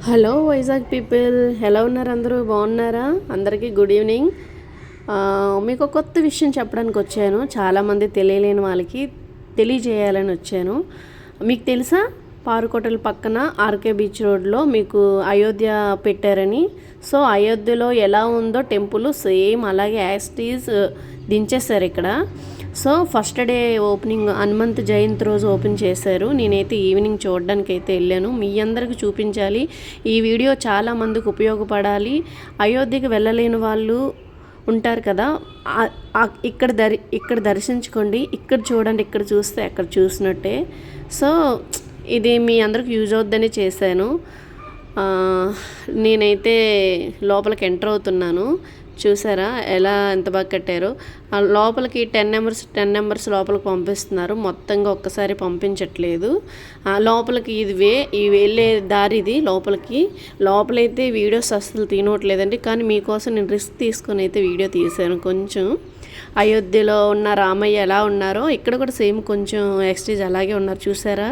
Hello Vizag people, ఎలా ఉన్నారు? అందరూ బాగున్నారా? అందరికీ గుడ్ ఈవినింగ్. మీకు ఒక కొత్త విషయం చెప్పడానికి వచ్చాను. చాలామంది తెలియలేని వాళ్ళకి తెలియజేయాలని వచ్చాను. మీకు తెలుసా, పారుకోటల పక్కన ఆర్కే బీచ్ రోడ్లో మీకు అయోధ్య పెట్టారని. సో అయోధ్యలో ఎలా ఉందో టెంపుల్ సేమ్ అలాగే యాజ్ ఇట్ ఈజ్ దించేశారు ఇక్కడ. So first day opening Hanumanth Jayanti రోజు ఓపెన్ చేశారు. నేనైతే ఈవినింగ్ చూడడానికి అయితే వెళ్ళాను. మీ అందరికీ చూపించాలి. ఈ వీడియో చాలామందికి ఉపయోగపడాలి. అయోధ్యకి వెళ్ళలేని వాళ్ళు ఉంటారు కదా, ఇక్కడ దర్శించుకోండి. ఇక్కడ చూడండి, ఇక్కడ చూస్తే అక్కడ చూసినట్టే. సో ఇది మీ అందరికి యూజ్ అవుద్దని చేశాను. నేనైతే లోపలికి ఎంటర్ అవుతున్నాను. చూసారా ఎలా ఎంత బాగా కట్టారో. లోపలికి 10 నెంబర్స్ లోపలికి పంపిస్తున్నారు. మొత్తంగా ఒక్కసారి పంపించట్లేదు. లోపలికి ఈ వెళ్ళే దారి ఇది. లోపలైతే వీడియోస్ అస్సలు తీనట్లేదండి. కానీ మీకోసం నేను రిస్క్ తీసుకొని అయితే వీడియో తీశాను. కొంచెం అయోధ్యలో ఉన్న రామయ్య ఎలా ఉన్నారో ఇక్కడ కూడా సేమ్ కొంచెం ఎక్స్టేజ్ అలాగే ఉన్నారు. చూసారా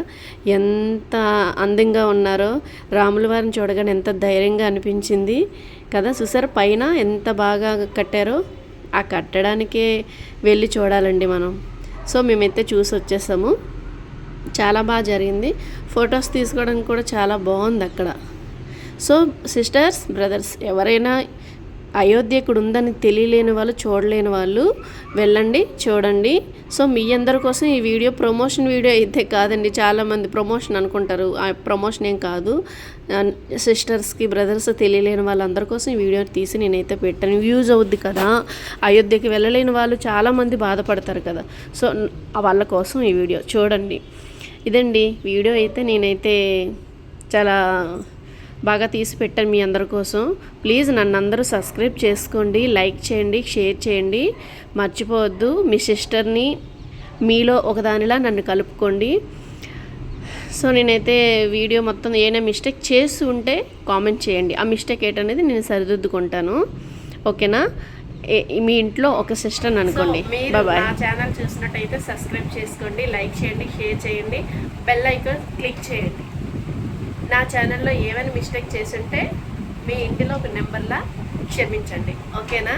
ఎంత అందంగా ఉన్నారో. రాముల వారిని చూడగానే ఎంత ధైర్యంగా అనిపించింది కదా. చూసారా పైన ఎంత బాగా కట్టారో. ఆ కట్టడానికే వెళ్ళి చూడాలండి మనం. సో మేమైతే చూసి వచ్చేసాము. చాలా బాగా జరిగింది. ఫొటోస్ తీసుకోవడానికి కూడా చాలా బాగుంది అక్కడ. సో సిస్టర్స్, బ్రదర్స్, ఎవరైనా అయోధ్య ఇక్కడ ఉందని తెలియలేని వాళ్ళు, చూడలేని వాళ్ళు వెళ్ళండి, చూడండి. సో మీ అందరి కోసం ఈ వీడియో ప్రమోషన్ వీడియో అయితే కాదండి. చాలామంది ప్రమోషన్ అనుకుంటారు. ఆ ప్రమోషన్ ఏం కాదు. సిస్టర్స్కి, బ్రదర్స్ తెలియలేని వాళ్ళందరి కోసం ఈ వీడియో తీసి నేనైతే పెట్టాను. యూజ్ అవుద్ది కదా. అయోధ్యకి వెళ్ళలేని వాళ్ళు చాలామంది బాధపడతారు కదా. సో వాళ్ళ కోసం ఈ వీడియో చూడండి. ఇదండి వీడియో అయితే నేనైతే చాలా బాగా తీసి పెట్టాను మీ అందరి కోసం. ప్లీజ్ నన్ను అందరూ సబ్స్క్రైబ్ చేసుకోండి, లైక్ చేయండి, షేర్ చేయండి. మర్చిపోవద్దు. మీ సిస్టర్ని మీలో ఒకదానిలా నన్ను కలుపుకోండి. సో నేనైతే వీడియో మొత్తం ఏమైనా మిస్టేక్ చేసి ఉంటే కామెంట్ చేయండి. ఆ మిస్టేక్ ఏంటనేది నేను సరిదిద్దుకుంటాను. ఓకేనా? మీ ఇంట్లో ఒక సిస్టర్ అనుకోండి. బాయ్. నా ఛానల్ చూసినట్టయితే సబ్స్క్రైబ్ చేసుకోండి, లైక్ చేయండి, షేర్ చేయండి, బెల్ ఐకాన్ క్లిక్ చేయండి. నా ఛానల్లో ఏమైనా మిస్టేక్ చేసుంటే మీ ఇంటిలో ఒక నెంబర్లా క్షమించండి. ఓకేనా?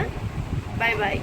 Bye bye.